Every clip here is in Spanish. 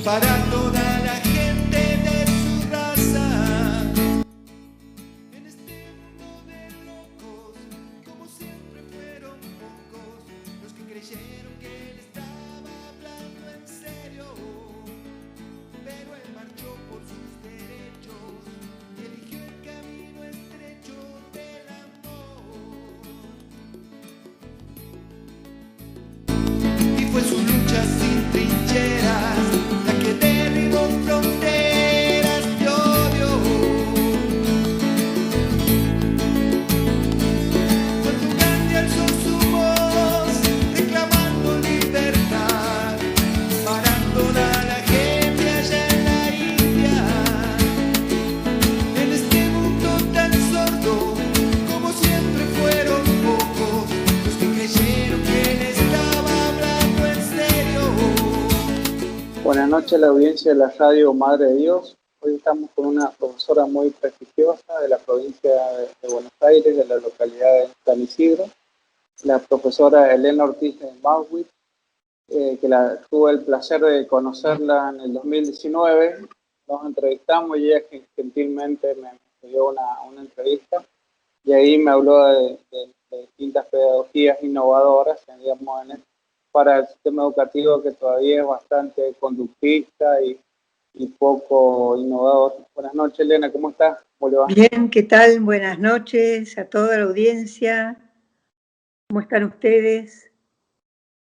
para toda la gente de su raza. En este mundo de locos, como siempre fueron pocos los que creyeron que él estaba hablando en serio. Pero él marchó por sus derechos y eligió el camino estrecho del amor. Y fue su lucha sin trincheras la que derribó fronteras de odio. Cuando Gandhi alzó su voz reclamando libertad para toda la gente allá en la India. En este mundo tan sordo, como siempre fueron pocos los que creyeron que él estaba hablando en serio. Buenas noches a la audiencia de la radio Madre de Dios. Hoy estamos con una profesora muy prestigiosa de la provincia de Buenos Aires, de la localidad de San Isidro, la profesora Elena Ortiz de Bauwitz, que tuve el placer de conocerla en el 2019. Nos entrevistamos y ella gentilmente me dio una entrevista y ahí me habló de distintas pedagogías innovadoras, digamos, para el sistema educativo, que todavía es bastante conductista y poco innovador. Buenas noches, Elena, ¿cómo estás? ¿Cómo le va? Bien, ¿qué tal? Buenas noches a toda la audiencia. ¿Cómo están ustedes?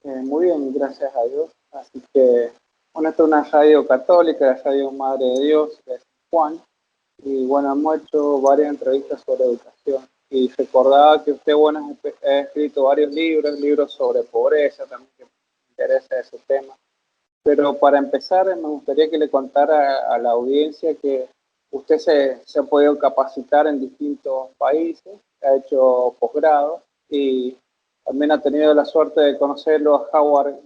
Muy bien, gracias a Dios. Así que, bueno, esta es una radio católica, la radio Madre de Dios de San Juan. Y bueno, hemos hecho varias entrevistas sobre educación. Y recordaba que usted, bueno, ha escrito varios libros sobre pobreza, también que me interesa ese tema. Pero para empezar, me gustaría que le contara a la audiencia que usted se ha podido capacitar en distintos países, ha hecho posgrado y también ha tenido la suerte de conocerlo a Howard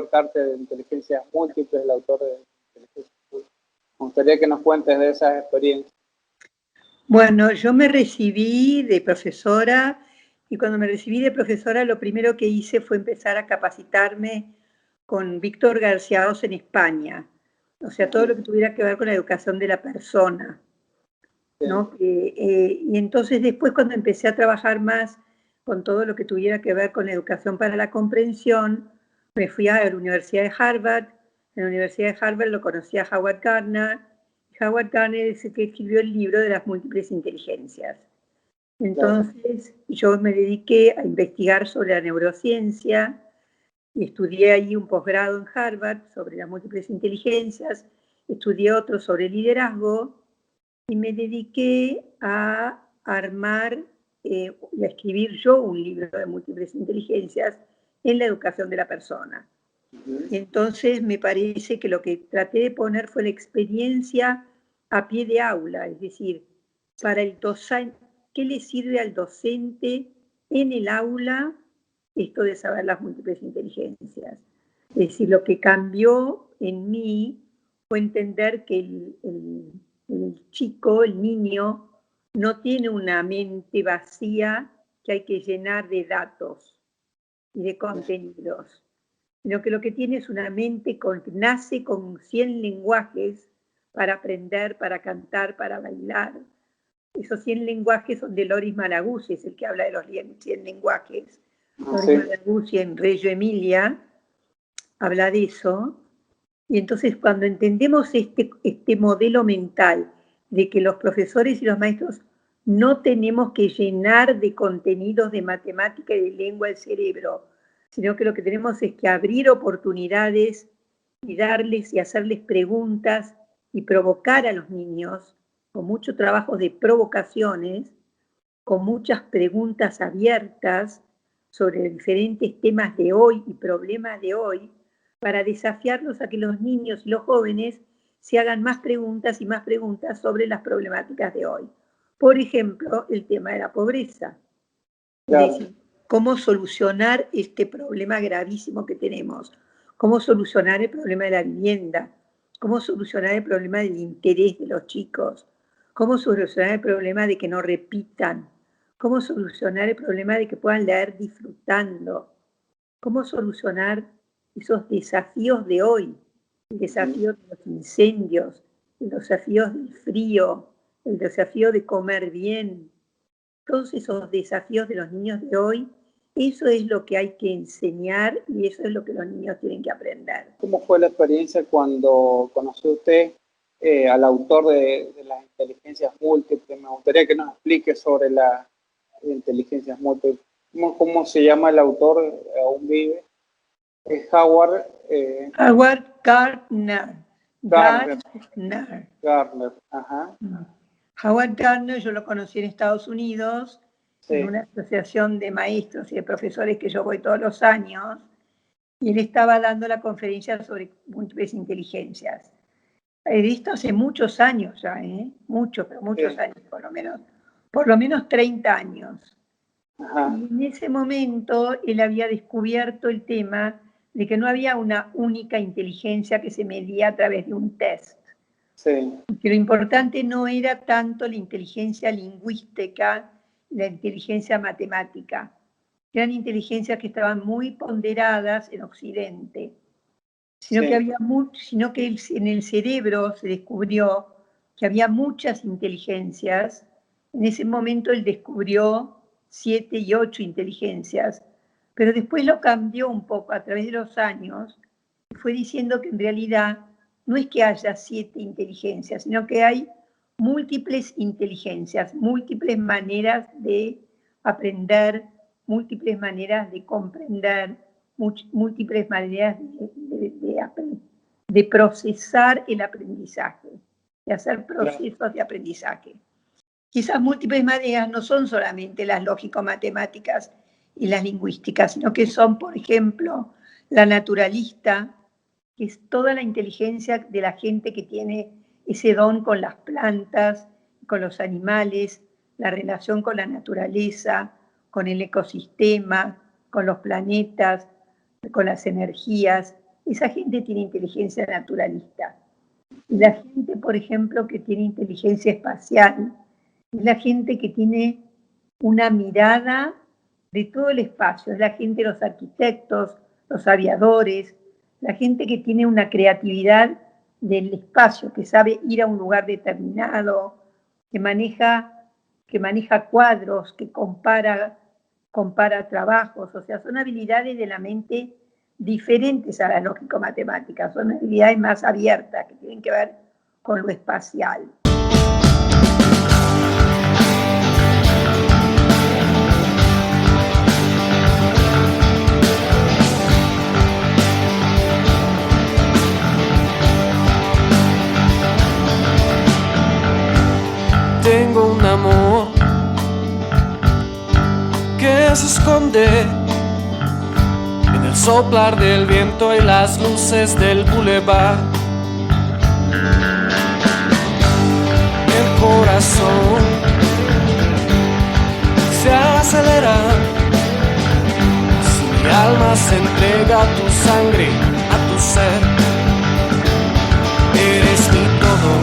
Carter de Inteligencias Múltiples, el autor de Inteligencias Múltiples. Me gustaría que nos cuentes de esas experiencias. Bueno, yo me recibí de profesora y cuando me recibí de profesora lo primero que hice fue empezar a capacitarme con Víctor García Oz en España. O sea, todo lo que tuviera que ver con la educación de la persona, ¿no? Y entonces después, cuando empecé a trabajar más con todo lo que tuviera que ver con la educación para la comprensión, me fui a la Universidad de Harvard. En la Universidad de Harvard lo conocí a Howard Gardner. Howard Gardner es el que escribió el libro de las múltiples inteligencias. Entonces yo me dediqué a investigar sobre la neurociencia y estudié ahí un posgrado en Harvard sobre las múltiples inteligencias, estudié otro sobre liderazgo y me dediqué a armar y a escribir yo un libro de múltiples inteligencias en la educación de la persona. Y entonces me parece que lo que traté de poner fue la experiencia a pie de aula, es decir, para el docente, ¿qué le sirve al docente en el aula esto de saber las múltiples inteligencias? Es decir, lo que cambió en mí fue entender que el chico, el niño, no tiene una mente vacía que hay que llenar de datos y de contenidos, sino que lo que tiene es una mente que nace con 100 lenguajes para aprender, para cantar, para bailar. Esos 100 lenguajes son de Loris Malaguzzi, es el que habla de los 100 lenguajes. Loris Malaguzzi en Reggio Emilia habla de eso. Y entonces cuando entendemos este modelo mental de que los profesores y los maestros no tenemos que llenar de contenidos de matemática y de lengua el cerebro, sino que lo que tenemos es que abrir oportunidades y darles y hacerles preguntas y provocar a los niños con mucho trabajo de provocaciones, con muchas preguntas abiertas sobre diferentes temas de hoy y problemas de hoy, para desafiarlos a que los niños y los jóvenes se hagan más preguntas y más preguntas sobre las problemáticas de hoy. Por ejemplo, el tema de la pobreza. Claro. Es decir, cómo solucionar este problema gravísimo que tenemos, cómo solucionar el problema de la vivienda, cómo solucionar el problema del interés de los chicos, cómo solucionar el problema de que no repitan, cómo solucionar el problema de que puedan leer disfrutando, cómo solucionar esos desafíos de hoy, el desafío de los incendios, los desafíos del frío, el desafío de comer bien, todos esos desafíos de los niños de hoy, eso es lo que hay que enseñar y eso es lo que los niños tienen que aprender. ¿Cómo fue la experiencia cuando conoció usted al autor de las inteligencias múltiples? Me gustaría que nos explique sobre las inteligencias múltiples. ¿Cómo se llama el autor? ¿Aún vive? Es Howard... Howard Gardner. Gardner, ajá. Howard Gardner yo lo conocí en Estados Unidos, sí. En una asociación de maestros y de profesores que yo voy todos los años, y él estaba dando la conferencia sobre múltiples inteligencias. He visto hace muchos años ya, muchos años por lo menos 30 años. Ajá. Y en ese momento él había descubierto el tema de que no había una única inteligencia que se medía a través de un test. Sí. Que lo importante no era tanto la inteligencia lingüística, la inteligencia matemática. Eran inteligencias que estaban muy ponderadas en Occidente, sino, sí. que en el cerebro se descubrió que había muchas inteligencias. En ese momento él descubrió 7 y 8 inteligencias, pero después lo cambió un poco a través de los años y fue diciendo que en realidad no es que haya 7 inteligencias, sino que hay múltiples inteligencias, múltiples maneras de aprender, múltiples maneras de comprender, múltiples maneras de procesar el aprendizaje, de hacer procesos de aprendizaje. Y esas múltiples maneras no son solamente las lógico-matemáticas y las lingüísticas, sino que son, por ejemplo, la naturalista, que es toda la inteligencia de la gente que tiene ese don con las plantas, con los animales, la relación con la naturaleza, con el ecosistema, con los planetas, con las energías. Esa gente tiene inteligencia naturalista. Y la gente, por ejemplo, que tiene inteligencia espacial, es la gente que tiene una mirada de todo el espacio, es la gente, los arquitectos, los aviadores, la gente que tiene una creatividad del espacio, que sabe ir a un lugar determinado, que maneja cuadros, que compara trabajos, o sea, son habilidades de la mente diferentes a las lógico-matemáticas, son habilidades más abiertas que tienen que ver con lo espacial. Tengo un amor que se esconde en el soplar del viento y las luces del bulevar. El corazón se acelera si mi alma se entrega a tu sangre, a tu ser. Eres mi todo,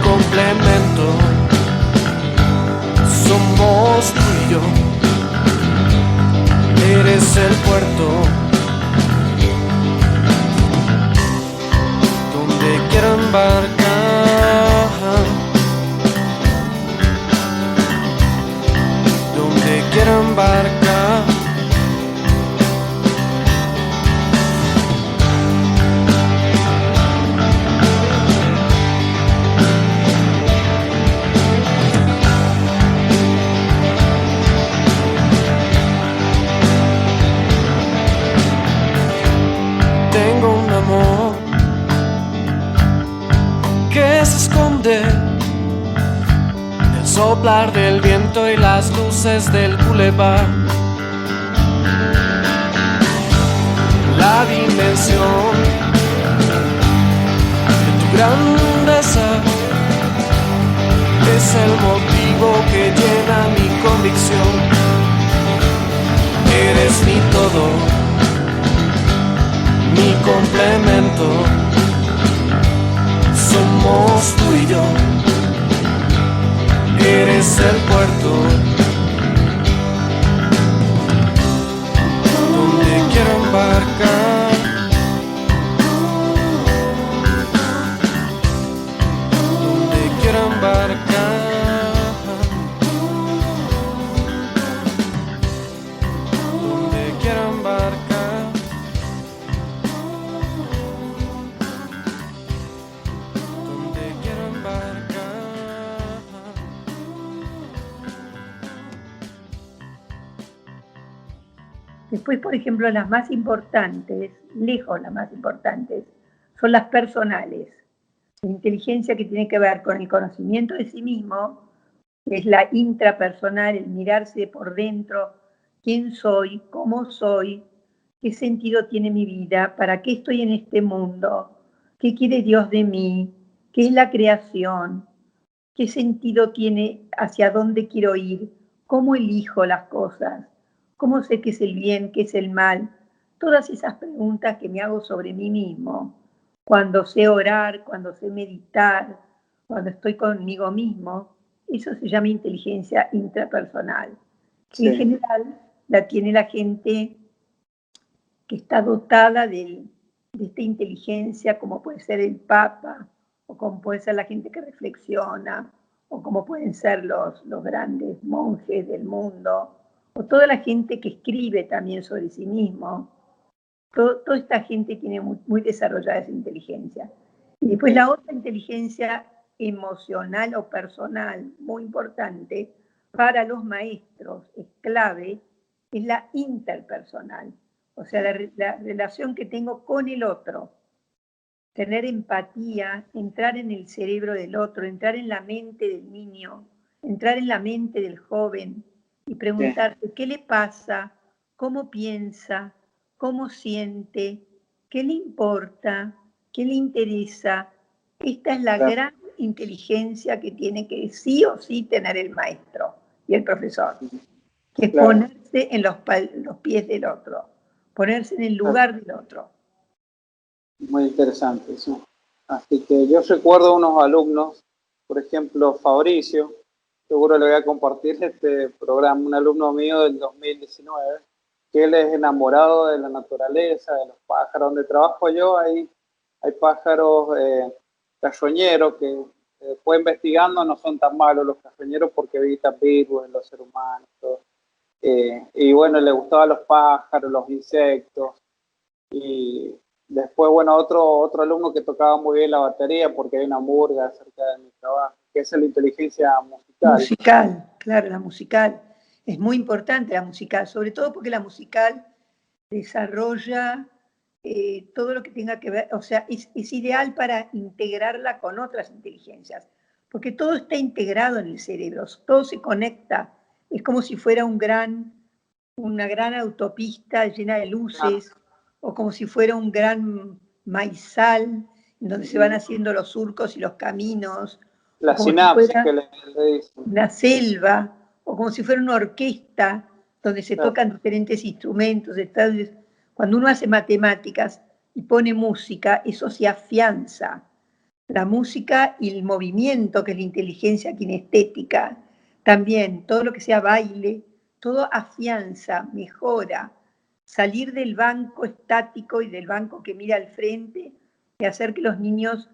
complemento, somos tú y yo. Eres el puerto donde quiero embarcar, donde quiero embarcar. Que se esconde en el soplar del viento y las luces del bulevar. La dimensión de tu grandeza es el motivo que llena mi convicción. Eres mi todo, mi complemento, somos tú y yo. Eres el puerto donde quiero embarcar, Después, por ejemplo, las más importantes, lejos las más importantes, son las personales. La inteligencia que tiene que ver con el conocimiento de sí mismo, que es la intrapersonal, el mirarse por dentro, quién soy, cómo soy, qué sentido tiene mi vida, para qué estoy en este mundo, qué quiere Dios de mí, qué es la creación, qué sentido tiene, hacia dónde quiero ir, cómo elijo las cosas, cómo sé qué es el bien, qué es el mal. Todas esas preguntas que me hago sobre mí mismo, cuando sé orar, cuando sé meditar, cuando estoy conmigo mismo, eso se llama inteligencia intrapersonal, que en general la tiene la gente que está dotada de esta inteligencia, como puede ser el Papa, o como puede ser la gente que reflexiona, o como pueden ser los grandes monjes del mundo, o toda la gente que escribe también sobre sí mismo. Toda esta gente tiene muy desarrollada esa inteligencia. Y después la otra inteligencia emocional o personal, muy importante, para los maestros, es clave, es la interpersonal. O sea, la relación que tengo con el otro. Tener empatía, entrar en el cerebro del otro, entrar en la mente del niño, entrar en la mente del joven y preguntarse qué le pasa, cómo piensa, cómo siente, qué le importa, qué le interesa. Esta es la gran inteligencia que tiene que sí o sí tener el maestro y el profesor, que es ponerse en los pies del otro, ponerse en el lugar del otro. Muy interesante eso. Así que yo recuerdo unos alumnos, por ejemplo, Fabricio, seguro le voy a compartir este programa, un alumno mío del 2019, que él es enamorado de la naturaleza, de los pájaros. Donde trabajo yo hay pájaros carroñeros que después investigando no son tan malos los carroñeros porque evitan virus en los seres humanos. Y bueno, le gustaban los pájaros, los insectos. Y después, bueno, otro alumno que tocaba muy bien la batería, porque hay una murga cerca de mi trabajo, que es la inteligencia musical. Musical, claro, la musical. Es muy importante la musical, sobre todo porque la musical desarrolla todo lo que tenga que ver, o sea, es ideal para integrarla con otras inteligencias, porque todo está integrado en el cerebro, todo se conecta, es como si fuera una gran autopista llena de luces, o como si fuera un gran maizal, en donde se van haciendo los surcos y los caminos, la como sinapsis si fuera que le dicen. una selva, o como si fuera una orquesta donde se tocan diferentes instrumentos. Entonces, cuando uno hace matemáticas y pone música, eso se afianza. La música y el movimiento, que es la inteligencia kinestética, también todo lo que sea baile, todo afianza, mejora. Salir del banco estático y del banco que mira al frente y hacer que los niños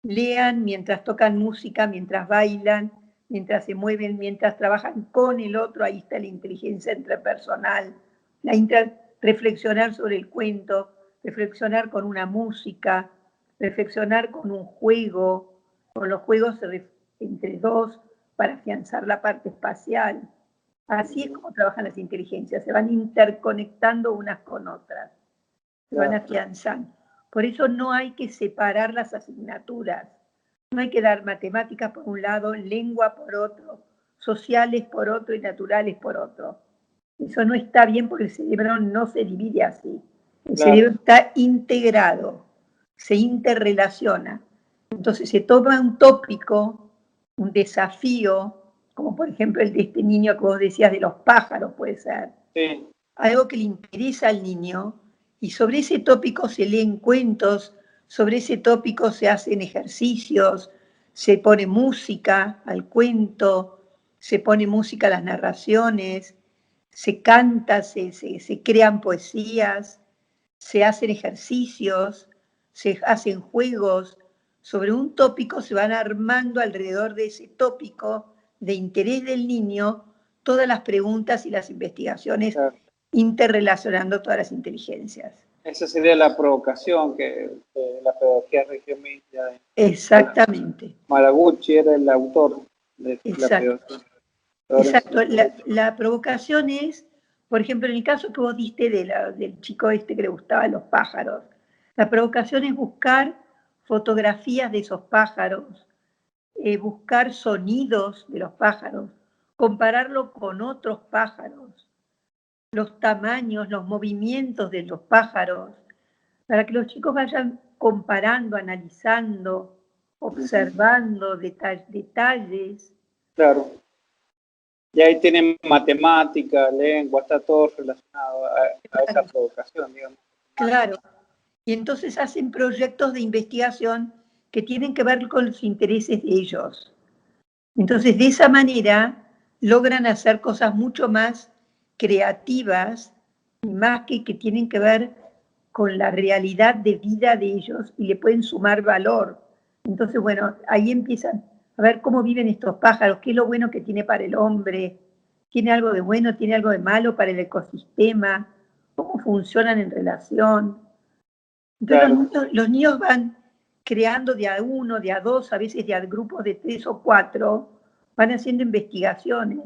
lean mientras tocan música, mientras bailan, mientras se mueven, mientras trabajan con el otro. Ahí está la inteligencia intrapersonal, reflexionar sobre el cuento, reflexionar con una música, reflexionar con un juego, con los juegos entre dos para afianzar la parte espacial. Así es como trabajan las inteligencias, se van interconectando unas con otras, se van afianzando. Por eso no hay que separar las asignaturas, no hay que dar matemáticas por un lado, lengua por otro, sociales por otro y naturales por otro. Eso no está bien porque el cerebro no se divide así. El cerebro está integrado, se interrelaciona. Entonces se toma un tópico, un desafío, como por ejemplo el de este niño que vos decías de los pájaros, puede ser. Sí. Algo que le interesa al niño, y sobre ese tópico se leen cuentos, sobre ese tópico se hacen ejercicios, se pone música al cuento, se pone música a las narraciones, se canta, se crean poesías, se hacen ejercicios, se hacen juegos. Sobre un tópico se van armando alrededor de ese tópico de interés del niño todas las preguntas y las investigaciones, interrelacionando todas las inteligencias. Esa sería la provocación que la pedagogía regiomindia. Exactamente. Malaguchi era el autor de la pedagogía. Exacto. La provocación es Por ejemplo, en el caso que vos diste del chico este que le gustaban los pájaros, la provocación es buscar fotografías de esos pájaros, buscar sonidos de los pájaros, compararlo con otros pájaros, los tamaños, los movimientos de los pájaros, para que los chicos vayan comparando, analizando, observando detalles. Claro. Y ahí tienen matemática, lengua, está todo relacionado a esa provocación, digamos. Claro. Y entonces hacen proyectos de investigación que tienen que ver con los intereses de ellos. Entonces, de esa manera, logran hacer cosas mucho más creativas y más que tienen que ver con la realidad de vida de ellos y le pueden sumar valor. Entonces, bueno, ahí empiezan a ver cómo viven estos pájaros, qué es lo bueno que tiene para el hombre, tiene algo de bueno, tiene algo de malo para el ecosistema, cómo funcionan en relación. Entonces Claro. los niños van creando de a uno, de a dos, a veces de a grupos de 3 o 4, van haciendo investigaciones.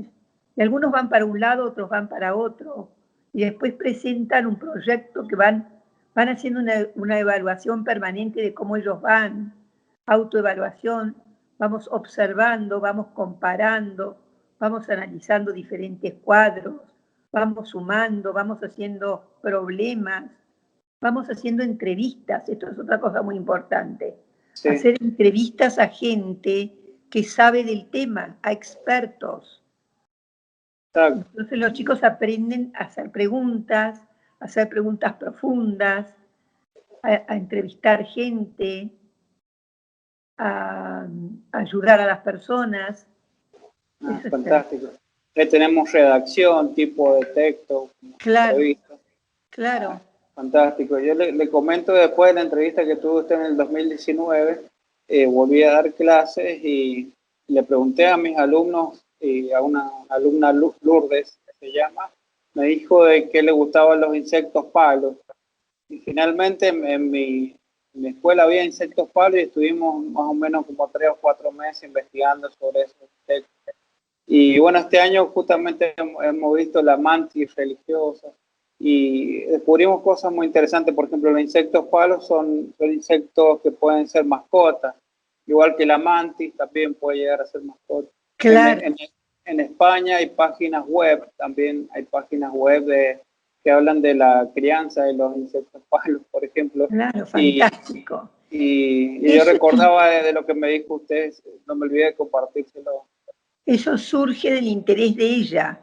Y algunos van para un lado, otros van para otro. Y después presentan un proyecto que van haciendo una evaluación permanente de cómo ellos van, autoevaluación, vamos observando, vamos comparando, vamos analizando diferentes cuadros, vamos sumando, vamos haciendo problemas, vamos haciendo entrevistas. Esto es otra cosa muy importante. Sí. Hacer entrevistas a gente que sabe del tema, a expertos. Exacto. Entonces los chicos aprenden a hacer preguntas profundas, a entrevistar gente, a ayudar a las personas. Eso Fantástico. Tenemos redacción, tipo de texto. Claro, entrevista. claro. Fantástico. Yo le comento, después de la entrevista que tuve usted en el 2019, volví a dar clases y le pregunté a mis alumnos, y a una alumna Lourdes, que se llama, me dijo de que le gustaban los insectos palos. Y finalmente en mi escuela había insectos palos y estuvimos más o menos como 3 o 4 meses investigando sobre esos insectos. Y bueno, este año justamente hemos visto la mantis religiosa y descubrimos cosas muy interesantes. Por ejemplo, los insectos palos son insectos que pueden ser mascotas, igual que la mantis también puede llegar a ser mascota. Claro. En España hay páginas web, también hay páginas web que hablan de la crianza de los insectos palos, por ejemplo. Claro, fantástico. Y yo recordaba de lo que me dijo usted, no me olvidé de compartírselo. Eso surge del interés de ella.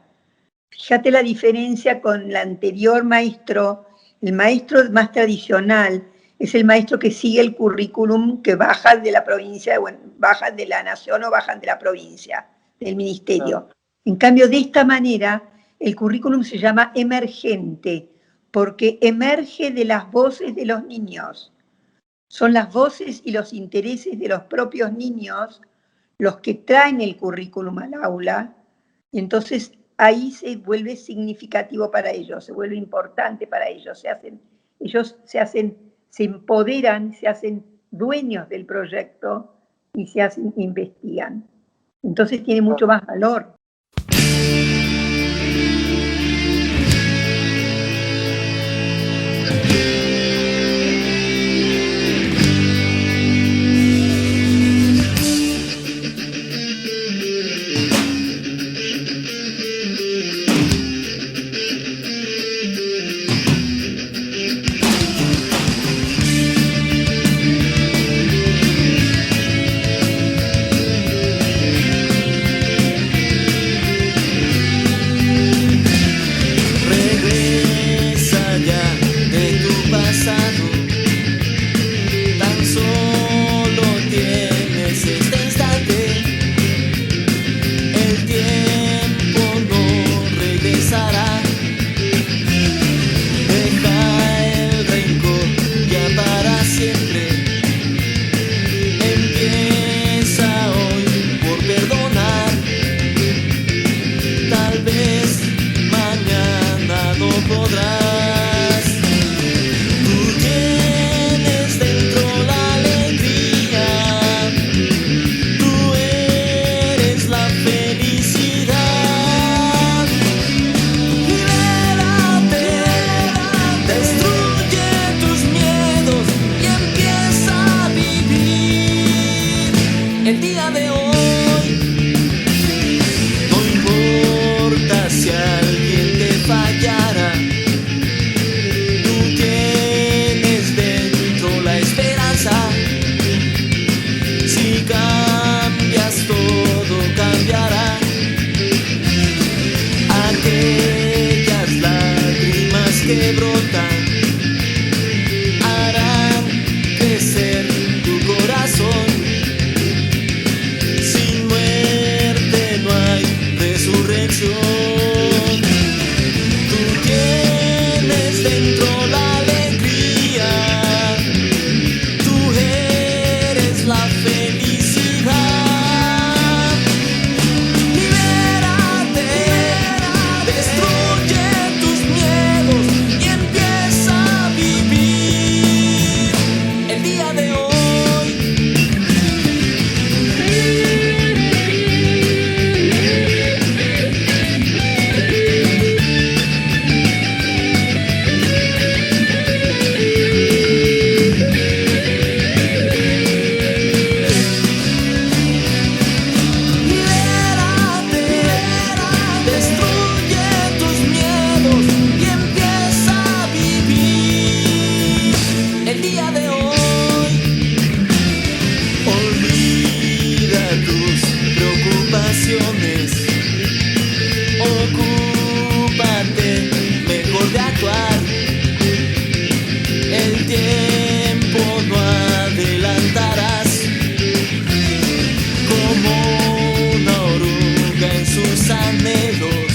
Fíjate la diferencia con el anterior maestro. El maestro más tradicional es el maestro que sigue el currículum que bajan de la provincia, bueno, bajan de la nación o bajan de la provincia, del ministerio. Claro. En cambio, de esta manera, el currículum se llama emergente, porque emerge de las voces de los niños. Son las voces y los intereses de los propios niños los que traen el currículum al aula, y entonces ahí se vuelve significativo para ellos, se vuelve importante para ellos, se empoderan, se hacen dueños del proyecto y investigan. Entonces tiene mucho más valor. tiempo no adelantarás, como una oruga en sus anhelos,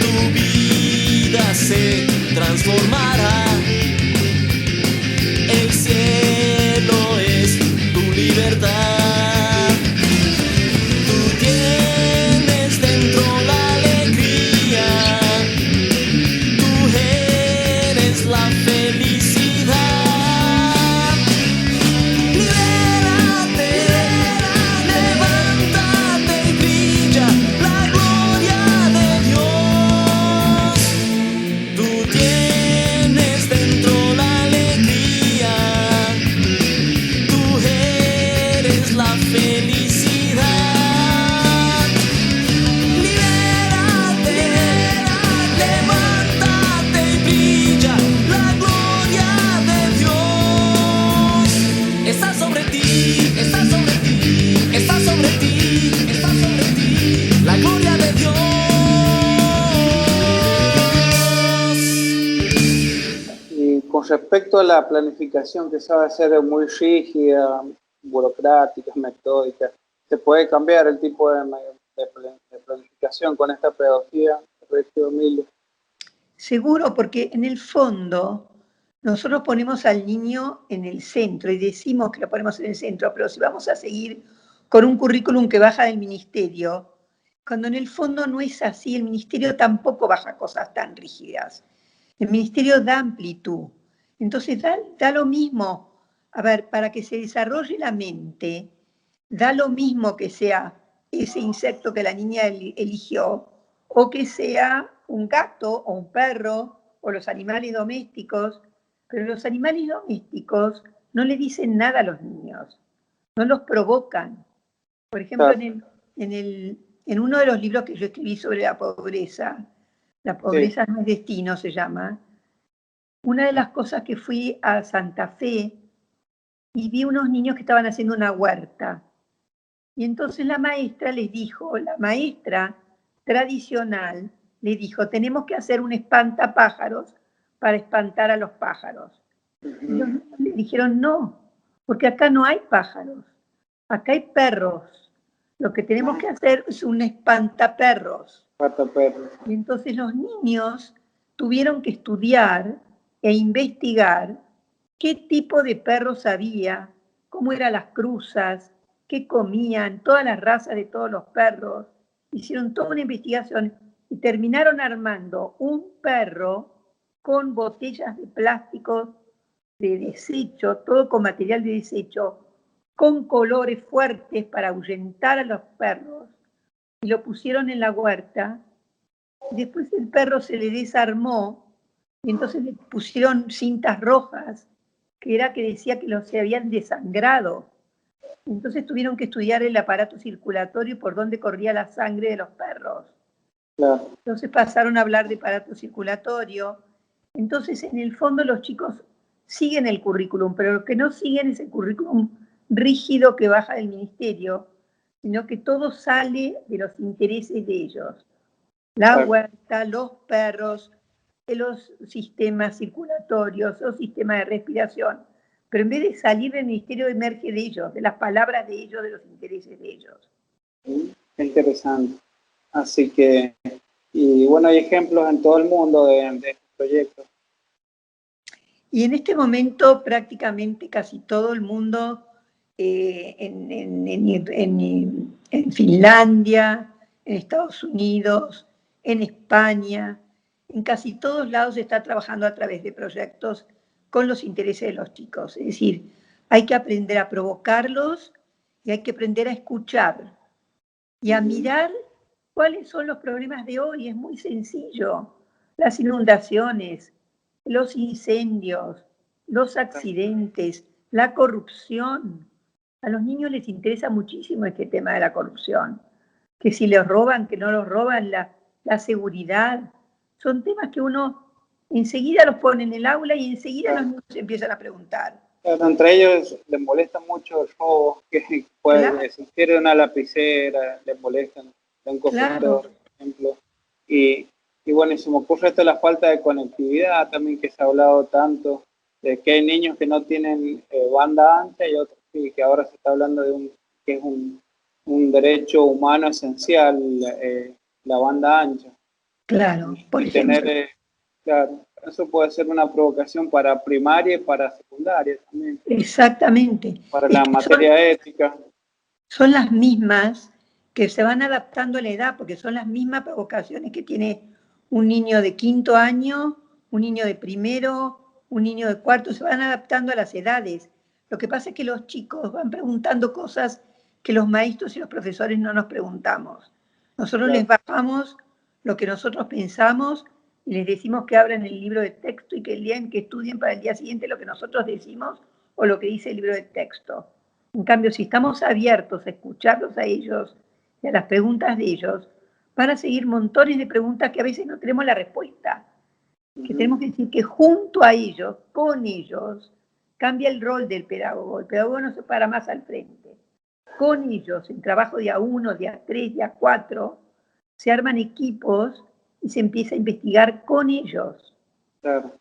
tu vida se transformará. El cielo es tu libertad. Tú tienes dentro la alegría, tú eres la felicidad. Libérate, levántate y brilla la gloria de Dios. Tú tienes dentro la alegría, tú eres la felicidad. Libérate, levántate y brilla la gloria de Dios. Está sobre ti, está sobre ti, está sobre ti, está sobre ti, la gloria de Dios. Y con respecto a la planificación que sabe ser muy rígida, burocrática, metódica, ¿se puede cambiar el tipo de planificación con esta pedagogía, Regio Emilio? Seguro, porque en el fondo nosotros ponemos al niño en el centro y decimos que lo ponemos en el centro, pero si vamos a seguir con un currículum que baja del ministerio, cuando en el fondo no es así, el ministerio tampoco baja cosas tan rígidas. El ministerio da amplitud. Entonces da lo mismo, a ver, para que se desarrolle la mente, da lo mismo que sea ese insecto que la niña eligió, o que sea un gato o un perro, o los animales domésticos, pero los animales domésticos no le dicen nada a los niños, no los provocan. Por ejemplo, Claro. en uno de los libros que yo escribí sobre la pobreza no es destino, se llama, una de las cosas que fui a Santa Fe y vi unos niños que estaban haciendo una huerta. Y entonces la maestra tradicional, le dijo, tenemos que hacer un espantapájaros para espantar a los pájaros. Y los niños le dijeron, no, porque acá no hay pájaros, acá hay perros. Lo que tenemos que hacer es un espantaperros. Y entonces los niños tuvieron que estudiar e investigar qué tipo de perros había, cómo eran las cruzas, qué comían, todas las razas de todos los perros. Hicieron toda una investigación y terminaron armando un perro con botellas de plástico de desecho, todo con material de desecho, con colores fuertes para ahuyentar a los perros, y lo pusieron en la huerta. Después el perro se le desarmó y entonces le pusieron cintas rojas, que decía que se habían desangrado. Entonces tuvieron que estudiar el aparato circulatorio y por dónde corría la sangre de los perros. Claro. Entonces pasaron a hablar de aparato circulatorio. Entonces, en el fondo, los chicos siguen el currículum, pero lo que no siguen es el currículum rígido que baja del ministerio, sino que todo sale de los intereses de ellos. La huerta, los perros, los sistemas circulatorios, los sistemas de respiración. Pero en vez de salir del ministerio, emerge de ellos, de las palabras de ellos, de los intereses de ellos. Qué interesante. Así que, y bueno, hay ejemplos en todo el mundo de estos proyectos. Y en este momento prácticamente casi todo el mundo, en Finlandia, en Estados Unidos, en España, en casi todos lados se está trabajando a través de proyectos con los intereses de los chicos. Es decir, hay que aprender a provocarlos y hay que aprender a escuchar y a mirar cuáles son los problemas de hoy. Es muy sencillo. Las inundaciones, los incendios, los accidentes, la corrupción. A los niños les interesa muchísimo este tema de la corrupción. Que si les roban, que no los roban, la seguridad. Son temas que uno enseguida los pone en el aula y enseguida los niños empiezan a preguntar. Pero entre ellos les molesta mucho el robo, que puede existir de una lapicera, les molestan de un cofetador, por ejemplo. Y bueno, y se me ocurre esto, la falta de conectividad también, que se ha hablado tanto, de que hay niños que no tienen banda ancha y otros que ahora se está hablando de que es un derecho humano esencial, la banda ancha. Claro, por Y ejemplo. tener, claro, eso puede ser una provocación para primaria y para secundaria también, Exactamente. para Es la que materia ética. son las mismas que se van adaptando a la edad, porque son las mismas provocaciones que tiene un niño de 5º año, un niño de primero, un niño de 4º, se van adaptando a las edades. Lo que pasa es que los chicos van preguntando cosas que los maestros y los profesores no nos preguntamos. Nosotros Claro. les bajamos lo que nosotros pensamos y les decimos que abran el libro de texto y que el día en que estudien para el día siguiente lo que nosotros decimos o lo que dice el libro de texto. En cambio, si estamos abiertos a escucharlos a ellos y a las preguntas de ellos, van a seguir montones de preguntas que a veces no tenemos la respuesta. Que tenemos que decir que junto a ellos, con ellos, cambia el rol del pedagogo. El pedagogo no se para más al frente. Con ellos, en trabajo día 1, día 3, día 4, se arman equipos y se empieza a investigar con ellos. Claro.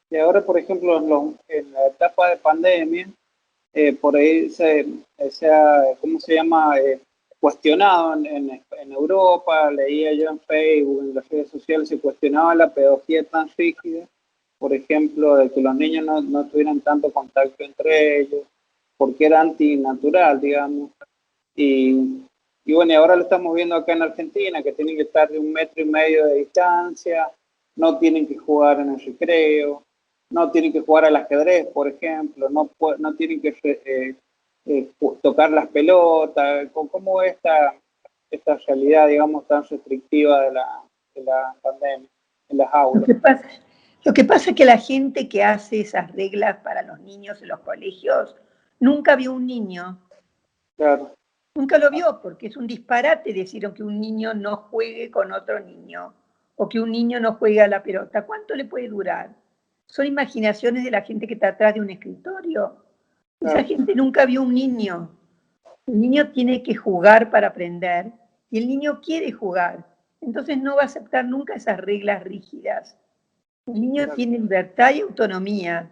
Y ahora, por ejemplo, en la etapa de pandemia, por ahí se ha, ¿cómo se llama? Cuestionado en Europa, leía yo en Facebook, en las redes sociales, se cuestionaba la pedagogía tan rígida, por ejemplo, de que los niños no tuvieran tanto contacto entre ellos, porque era antinatural, digamos. Y bueno, y ahora lo estamos viendo acá en Argentina, que tienen que estar de 1,5 metros de distancia, no tienen que jugar en el recreo, no tienen que jugar al ajedrez, por ejemplo, no tienen que tocar las pelotas. ¿Cómo es esta realidad, digamos, tan restrictiva de la pandemia en las aulas? Lo que pasa es que la gente que hace esas reglas para los niños en los colegios nunca vio un niño. Claro. Nunca lo vio, porque es un disparate decir que un niño no juegue con otro niño o que un niño no juegue a la pelota. ¿Cuánto le puede durar? Son imaginaciones de la gente que está atrás de un escritorio. Esa gente nunca vio un niño. El niño tiene que jugar para aprender y el niño quiere jugar. Entonces no va a aceptar nunca esas reglas rígidas. El niño tiene libertad y autonomía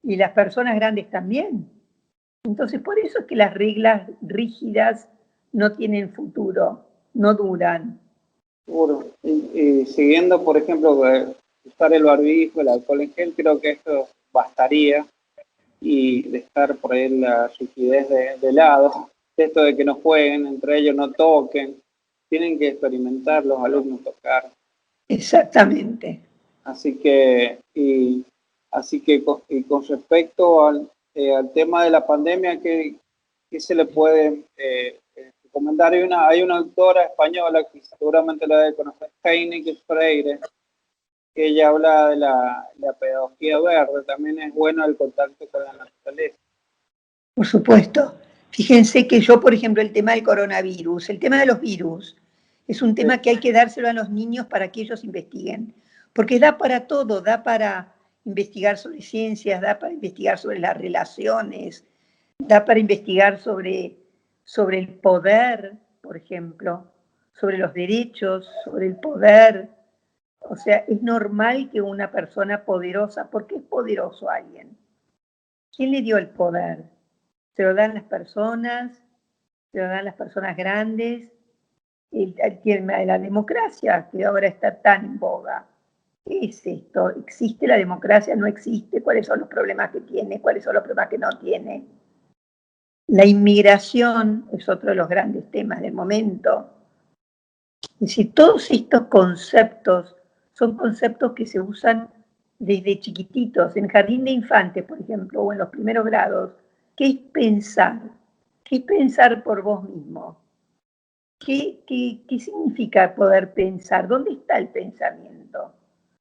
y las personas grandes también. Entonces, por eso es que las reglas rígidas no tienen futuro, no duran. Seguro. Y siguiendo, por ejemplo, usar el barbijo, el alcohol en gel, creo que esto bastaría, y dejar por ahí la rigidez de lado. Esto de que no jueguen entre ellos, no toquen, tienen que experimentar los alumnos tocar. Exactamente. Así que con respecto al tema de la pandemia, ¿qué se le puede recomendar? Hay una autora española que seguramente la debe conocer, Heineck Freire, que ella habla de la pedagogía verde. También es bueno el contacto con la naturaleza. Por supuesto. Fíjense que yo, por ejemplo, el tema del coronavirus, el tema de los virus, es un tema que hay que dárselo a los niños para que ellos investiguen. Porque da para todo, da para investigar sobre ciencias, da para investigar sobre las relaciones, da para investigar sobre el poder, por ejemplo, sobre los derechos, sobre el poder. O sea, es normal que una persona poderosa, ¿por qué es poderoso alguien? ¿Quién le dio el poder? ¿Se lo dan las personas? ¿Se lo dan las personas grandes? El tema de la democracia, que ahora está tan en boga. ¿Qué es esto? ¿Existe la democracia? ¿No existe? ¿Cuáles son los problemas que tiene? ¿Cuáles son los problemas que no tiene? La inmigración es otro de los grandes temas del momento. Es decir, todos estos conceptos son conceptos que se usan desde chiquititos, en jardín de infantes, por ejemplo, o en los primeros grados. ¿Qué es pensar? ¿Qué es pensar por vos mismo? ¿Qué significa poder pensar? ¿Dónde está el pensamiento?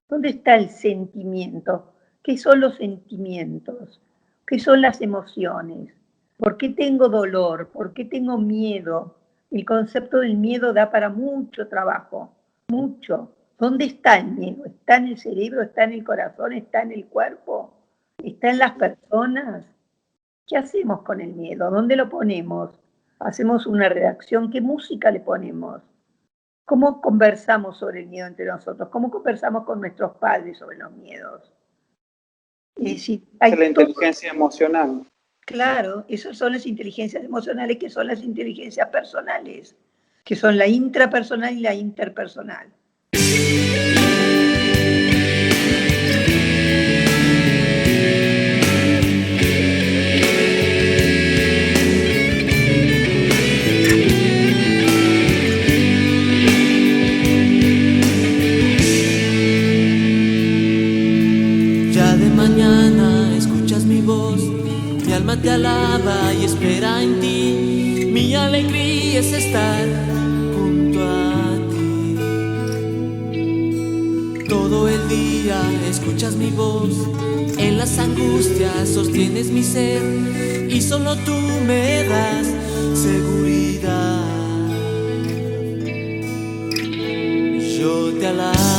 ¿Dónde está el sentimiento? ¿Qué son los sentimientos? ¿Qué son las emociones? ¿Por qué tengo dolor? ¿Por qué tengo miedo? El concepto del miedo da para mucho trabajo, mucho. ¿Dónde está el miedo? ¿Está en el cerebro? ¿Está en el corazón? ¿Está en el cuerpo? ¿Está en las personas? ¿Qué hacemos con el miedo? ¿Dónde lo ponemos? ¿Hacemos una redacción? ¿Qué música le ponemos? ¿Cómo conversamos sobre el miedo entre nosotros? ¿Cómo conversamos con nuestros padres sobre los miedos? Es decir, Es la hay todo, inteligencia emocional. claro, esas son las inteligencias emocionales que son las inteligencias personales, que son la intrapersonal y la interpersonal. Ya de mañana escuchas mi voz, mi alma te alaba y espera en ti. Mi alegría es estar junto a ti. Todo el día escuchas mi voz, en las angustias sostienes mi ser y solo tú me das seguridad. Yo te alabo.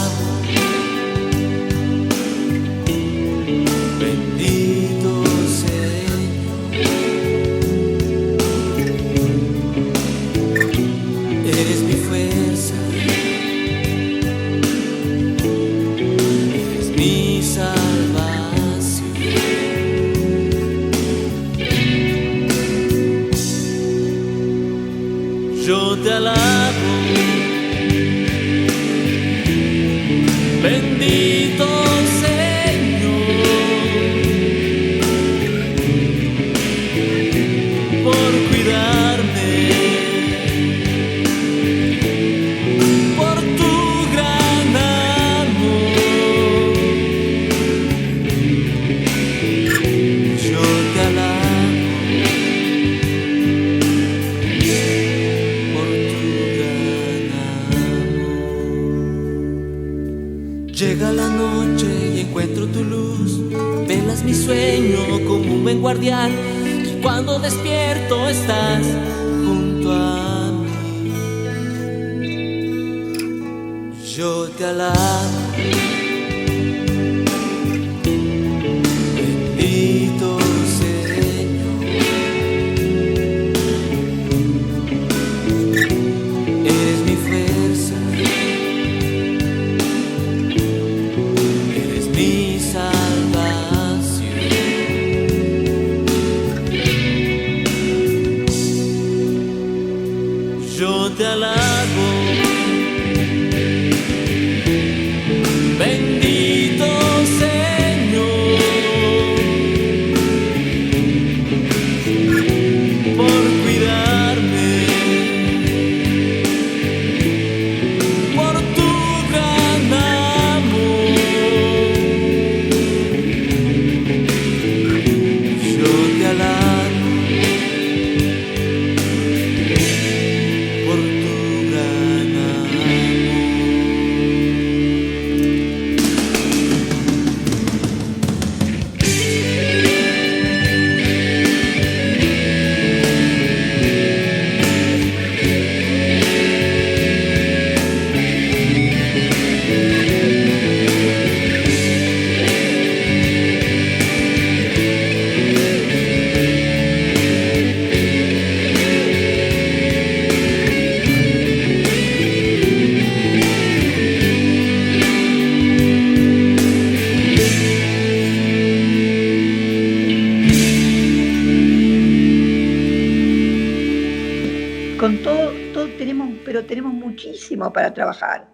Bendito Señor, eres mi fuerza, eres mi salvación. Yo te alabo, bendito llega la noche y encuentro tu luz, velas mi sueño como un buen guardián, y cuando despierto estás junto a mí. Yo te alabo, bendito Señor, eres mi fuerza, mi salvación. Yo te alabo, bendito Señor, por cuidarme, por tu gran amor. Con todo tenemos, pero tenemos muchísimo para trabajar.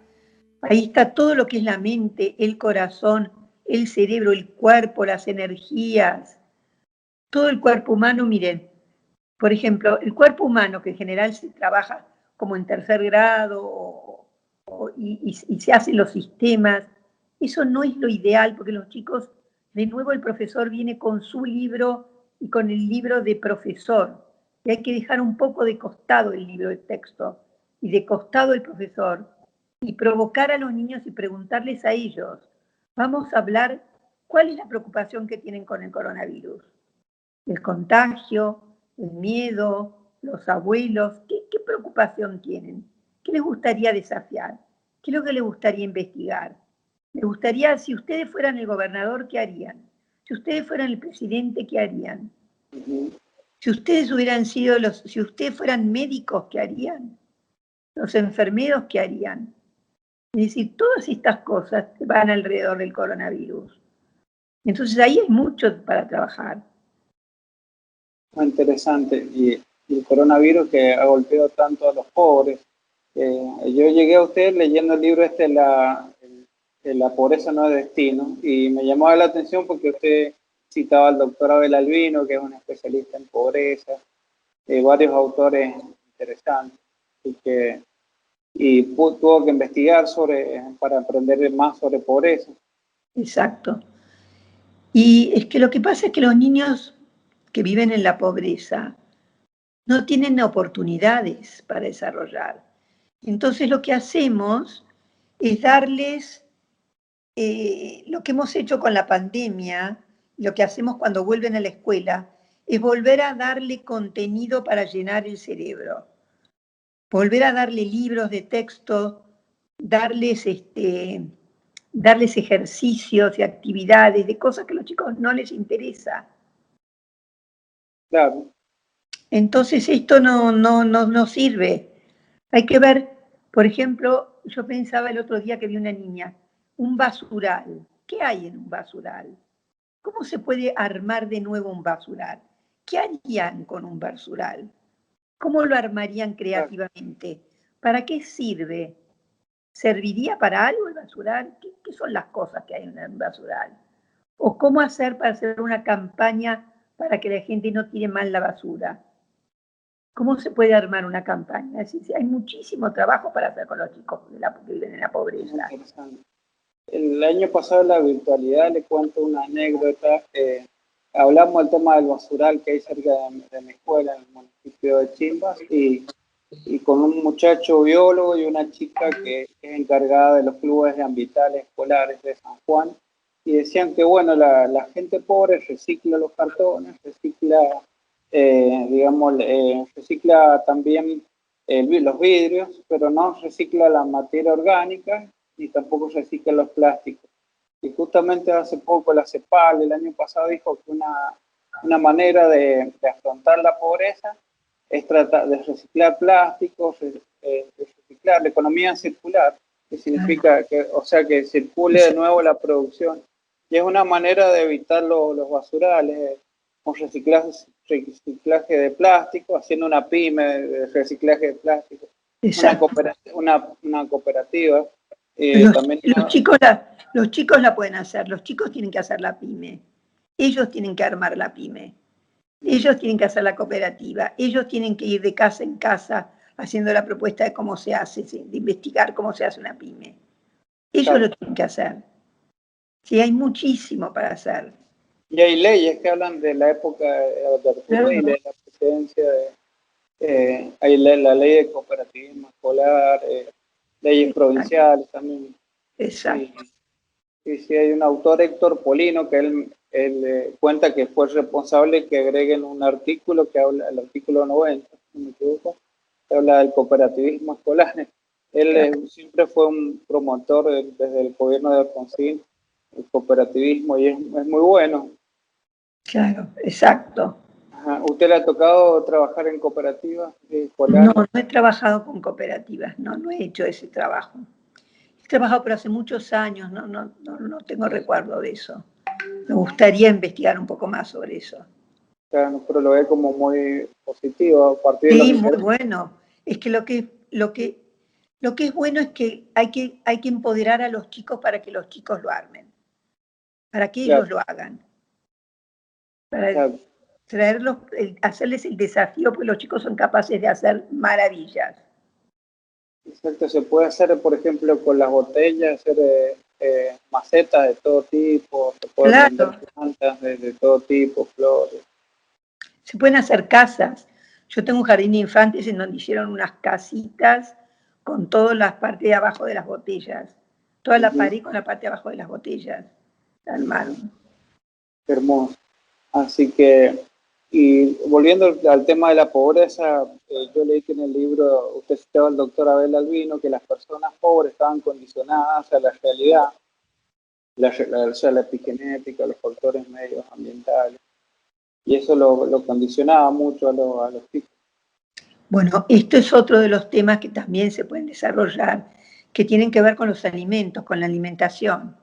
Ahí está todo lo que es la mente, el corazón, el cerebro, el cuerpo, las energías, todo el cuerpo humano. Miren, por ejemplo, el cuerpo humano, que en general se trabaja como en tercer grado y se hacen los sistemas, eso no es lo ideal, porque los chicos, de nuevo el profesor viene con su libro y con el libro de profesor, y hay que dejar un poco de costado el libro de texto y de costado el profesor, y provocar a los niños y preguntarles a ellos. Vamos a hablar cuál es la preocupación que tienen con el coronavirus. El contagio, el miedo, los abuelos, ¿qué preocupación tienen? ¿Qué les gustaría desafiar? ¿Qué es lo que les gustaría investigar? ¿Les gustaría, si ustedes fueran el gobernador, qué harían? Si ustedes fueran el presidente, ¿qué harían? Si ustedes si ustedes fueran médicos, ¿qué harían? Los enfermeros, ¿qué harían? Es decir, todas estas cosas van alrededor del coronavirus. Entonces ahí hay mucho para trabajar. Muy interesante. Y el coronavirus que ha golpeado tanto a los pobres. Yo llegué a usted leyendo el libro La pobreza no es destino, y me llamaba la atención porque usted citaba al doctor Abel Albino, que es un especialista en pobreza, varios autores interesantes, tuvo que investigar para aprender más sobre pobreza. Exacto. Y es que lo que pasa es que los niños que viven en la pobreza no tienen oportunidades para desarrollar. Entonces lo que hacemos es darles lo que hemos hecho con la pandemia, lo que hacemos cuando vuelven a la escuela, es volver a darle contenido para llenar el cerebro, volver a darle libros de texto, darles ejercicios y actividades, de cosas que a los chicos no les interesa. Claro. Entonces esto no sirve. Hay que ver, por ejemplo, yo pensaba el otro día que vi una niña, un basural. ¿Qué hay en un basural? ¿Cómo se puede armar de nuevo un basural? ¿Qué harían con un basural? ¿Cómo lo armarían creativamente? ¿Para qué sirve? ¿Serviría para algo el basural? ¿Qué son las cosas que hay en el basural? ¿O cómo hacer para hacer una campaña para que la gente no tire mal la basura? ¿Cómo se puede armar una campaña? Es decir, hay muchísimo trabajo para hacer con los chicos que viven en la pobreza. El año pasado en la virtualidad, le cuento una anécdota. Hablamos del tema del basural que hay cerca de mi escuela, en el municipio de Chimbas, y con un muchacho biólogo y una chica que es encargada de los clubes de ambientales escolares de San Juan, y decían que, bueno, la gente pobre recicla los cartones, recicla también los vidrios, pero no recicla la materia orgánica y tampoco recicla los plásticos. Y justamente hace poco la CEPAL, el año pasado, dijo que una manera de afrontar la pobreza es tratar de reciclar plásticos, de reciclar la economía circular, que significa que circule de nuevo la producción. Y es una manera de evitar los basurales, con reciclaje de plástico, haciendo una pyme de reciclaje de plástico, una cooperativa. Los chicos la pueden hacer, los chicos tienen que hacer la pyme, ellos tienen que armar la pyme, ellos tienen que hacer la cooperativa, ellos tienen que ir de casa en casa haciendo la propuesta de cómo se hace, de investigar cómo se hace una pyme. Ellos lo tienen que hacer. Sí, hay muchísimo para hacer. Y hay leyes que hablan de la época de la presidencia, hay la ley de cooperativismo escolar, leyes provinciales también. Exacto. Sí, hay un autor, Héctor Polino, que él cuenta que fue responsable que agreguen un artículo que habla, el artículo 90, si no me equivoco, que habla del cooperativismo escolar. Él siempre fue un promotor desde el gobierno de Alfonsín, el cooperativismo, y es muy bueno. Claro, exacto. Ajá. ¿Usted le ha tocado trabajar en cooperativas escolares? No he trabajado con cooperativas, no he hecho ese trabajo. He trabajado pero hace muchos años, no tengo recuerdo de eso. Me gustaría investigar un poco más sobre eso. Claro, pero lo ve como muy positivo a partir de sí, muy bueno. Es que lo que es bueno es que hay que empoderar a los chicos para que los chicos lo armen, para que ellos lo hagan, para hacerles el desafío, porque los chicos son capaces de hacer maravillas. Exacto, se puede hacer, por ejemplo, con las botellas, hacer macetas de todo tipo, se pueden vender plantas de todo tipo, flores. Se pueden hacer casas. Yo tengo un jardín de infantes en donde hicieron unas casitas con todas las partes de abajo de las botellas. Toda la pared con la parte de abajo de las botellas. La armaron. Qué hermoso. Así que, y volviendo al tema de la pobreza, yo leí que en el libro, usted citaba al doctor Abel Albino, que las personas pobres estaban condicionadas a la realidad, la epigenética, los factores medios ambientales. Y eso lo condicionaba mucho a los chicos. Bueno, esto es otro de los temas que también se pueden desarrollar, que tienen que ver con los alimentos, con la alimentación.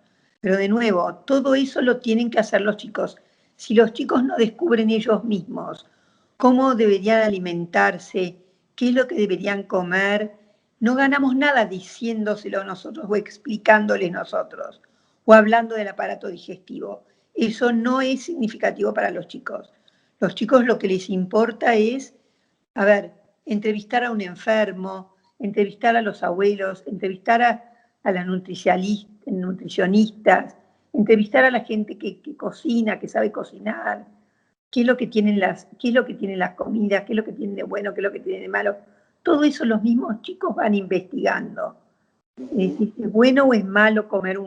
Pero de nuevo, todo eso lo tienen que hacer los chicos. Si los chicos no descubren ellos mismos cómo deberían alimentarse, qué es lo que deberían comer, no ganamos nada diciéndoselo nosotros o explicándoles nosotros o hablando del aparato digestivo. Eso no es significativo para los chicos. Los chicos lo que les importa es, a ver, entrevistar a un enfermo, entrevistar a los abuelos, entrevistar a las nutricionistas, entrevistar a la gente que cocina, que sabe cocinar, qué es lo que tienen las comidas, qué es lo que tienen de bueno, qué es lo que tienen de malo. Todo eso los mismos chicos van investigando. Es decir, ¿es bueno o es malo comer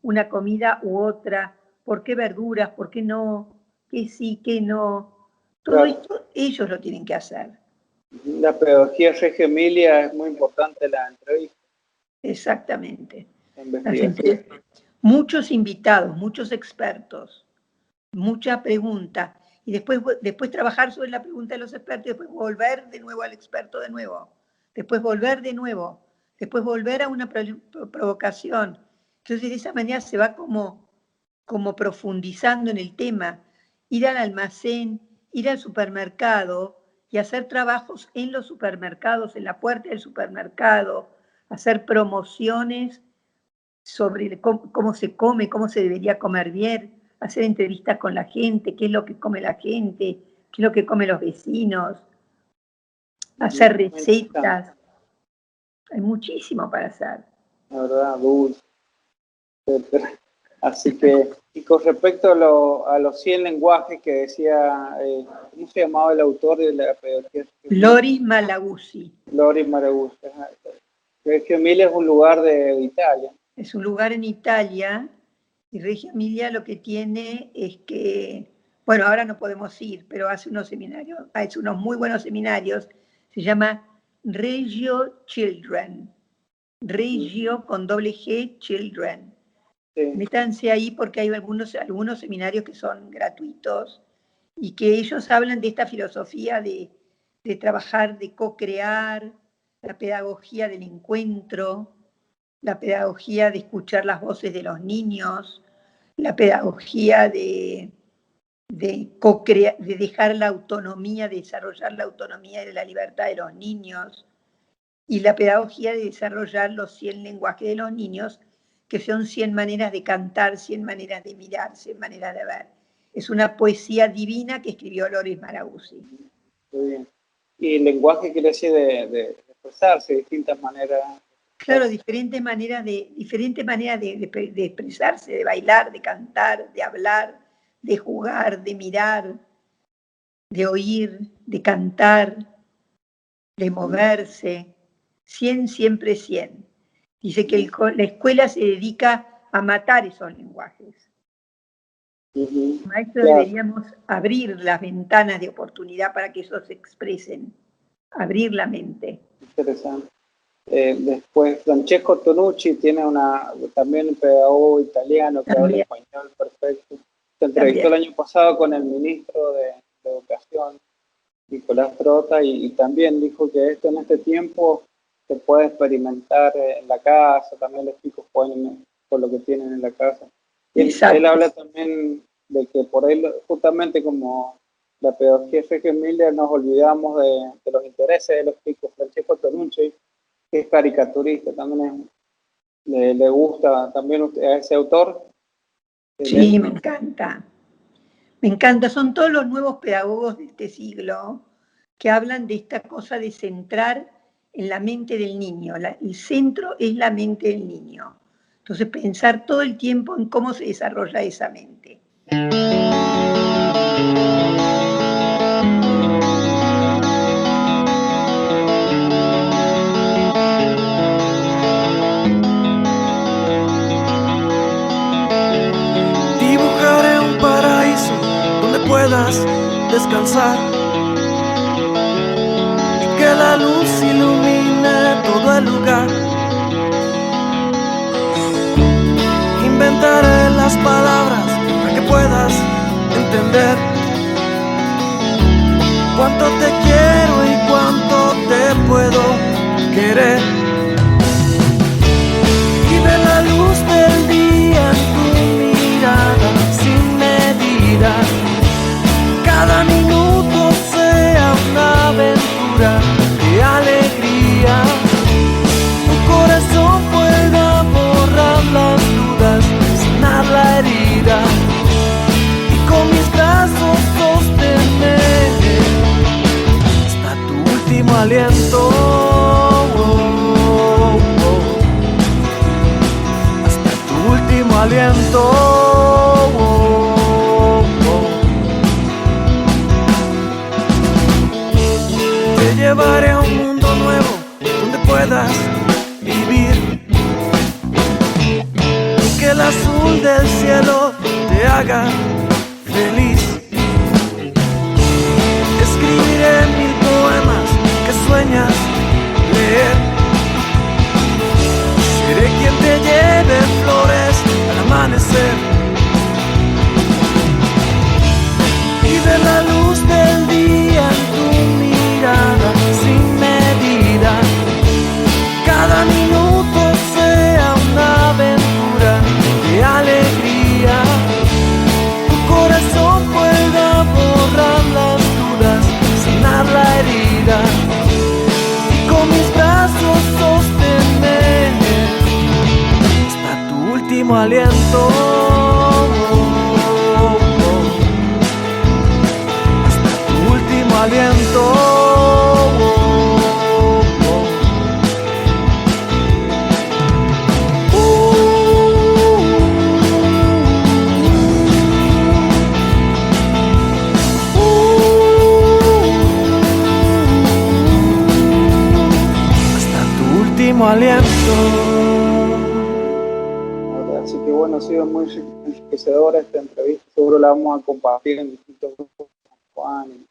una comida u otra? ¿Por qué verduras? ¿Por qué no? ¿Qué sí, qué no? Todo esto ellos lo tienen que hacer. La pedagogía Reggio Emilia es muy importante en la entrevista. Exactamente. Investigación. Muchos invitados, muchos expertos, mucha pregunta. Y después trabajar sobre la pregunta de los expertos, y después volver de nuevo al experto de nuevo. Después volver de nuevo. Después volver a una provocación. Entonces de esa manera se va como profundizando en el tema. Ir al almacén, ir al supermercado y hacer trabajos en los supermercados, en la puerta del supermercado, hacer promociones sobre cómo se come, cómo se debería comer bien, hacer entrevistas con la gente, qué es lo que come la gente, qué es lo que comen los vecinos, hacer recetas. Hay muchísimo para hacer. La verdad, dulce, etcétera. Así que, y con respecto a los 100 lenguajes que decía, ¿cómo se llamaba el autor de la pedagogía? Loris Malaguzzi. Loris Malaguzzi. Reggio Emilia es un lugar de Italia. Es un lugar en Italia, y Reggio Emilia lo que tiene es que, bueno, ahora no podemos ir, pero hace unos muy buenos seminarios, se llama Reggio Children, Reggio con doble G, Children. Sí. Métanse ahí porque hay algunos seminarios que son gratuitos y que ellos hablan de esta filosofía de trabajar, de co-crear, la pedagogía del encuentro, la pedagogía de escuchar las voces de los niños, la pedagogía de dejar la autonomía, de desarrollar la autonomía y la libertad de los niños, y la pedagogía de desarrollar los 100 lenguajes de los niños, que son 100 maneras de cantar, 100 maneras de mirar, 100 maneras de ver. Es una poesía divina que escribió Loris Malaguzzi. Muy bien. Y el lenguaje quiere decir de expresarse de distintas maneras. Claro, diferentes maneras de expresarse, de bailar, de cantar, de hablar, de jugar, de mirar, de oír, de cantar, de moverse. 100, siempre 100. Dice que la escuela se dedica a matar esos lenguajes. Maestros, deberíamos abrir las ventanas de oportunidad para que esos se expresen, abrir la mente. Interesante. Después Francesco Tonucci tiene también un pedagogo italiano que habla español perfecto. Se entrevistó el año pasado con el ministro de Educación, Nicolás Trota, y también dijo que en este tiempo se puede experimentar en la casa, también los chicos pueden con lo que tienen en la casa. Y él habla también de que por él, justamente como la pedagogía Reggio Emilia, nos olvidamos de los intereses de los chicos. Francesco Tonucci, que es caricaturista, también le gusta también a ese autor. Sí, me encanta. Me encanta. Son todos los nuevos pedagogos de este siglo que hablan de esta cosa de centrar en la mente del niño. El centro es la mente del niño. Entonces, pensar todo el tiempo en cómo se desarrolla esa mente. Dibujaré un paraíso donde puedas descansar y que la luz ilumine todo el lugar. Inventaré las palabras para que puedas entender cuánto te quiero y cuánto te puedo querer. Y ver la luz del día en tu cada minuto sea una aventura de alegría. Tu corazón pueda borrar las dudas, sanar la herida y con mis brazos sostener hasta tu último aliento. Hasta tu último aliento. Te llevaré a un mundo nuevo donde puedas vivir y que el azul del cielo te haga feliz. Escribiré 1000 poemas que sueñas leer. Seré quien te lleve flores al amanecer y ver la luz del día en tu mirada sin medida. Cada minuto sea una aventura de alegría. Tu corazón pueda borrar las dudas, sanar la herida y con mis brazos sostener hasta tu último aliento. Hasta tu último aliento. Aliento. Así que bueno, ha sido muy enriquecedora esta entrevista. Seguro la vamos a compartir en distintos grupos con Juan.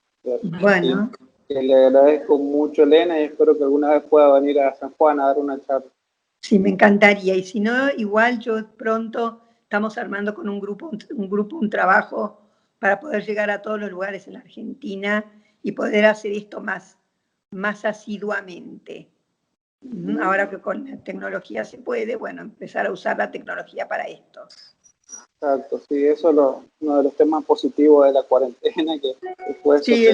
Bueno. Que le agradezco mucho, Elena, y espero que alguna vez pueda venir a San Juan a dar una charla. Sí, me encantaría. Y si no, igual yo pronto estamos armando con un grupo, un trabajo para poder llegar a todos los lugares en la Argentina y poder hacer esto más asiduamente. Ahora que con la tecnología se puede, bueno, empezar a usar la tecnología para esto. Exacto, sí, eso es uno de los temas positivos de la cuarentena, que puedes sí,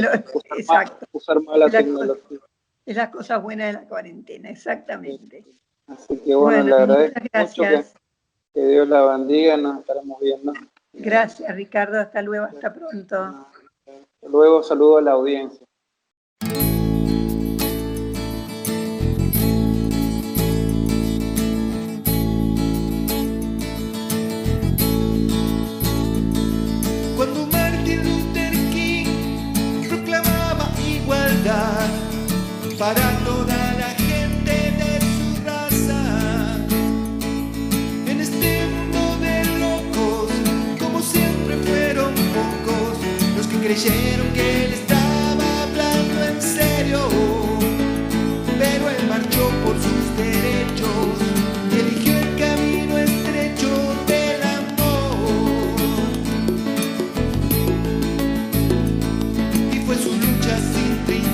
usar más la tecnología. Es las cosas buenas de la cuarentena, exactamente. Sí. Así que bueno, le agradezco mucho que Dios la bendiga, nos estaremos viendo. Gracias, Ricardo, hasta luego, hasta pronto. Luego saludo a la audiencia. Cuando Martin Luther King proclamaba igualdad para toda la gente de su raza, en este mundo de locos, como siempre fueron pocos los que creyeron que él estaba hablando en serio, pero él marchó por sus derechos y eligió el camino estrecho del amor. Y fue su lucha sin trinchera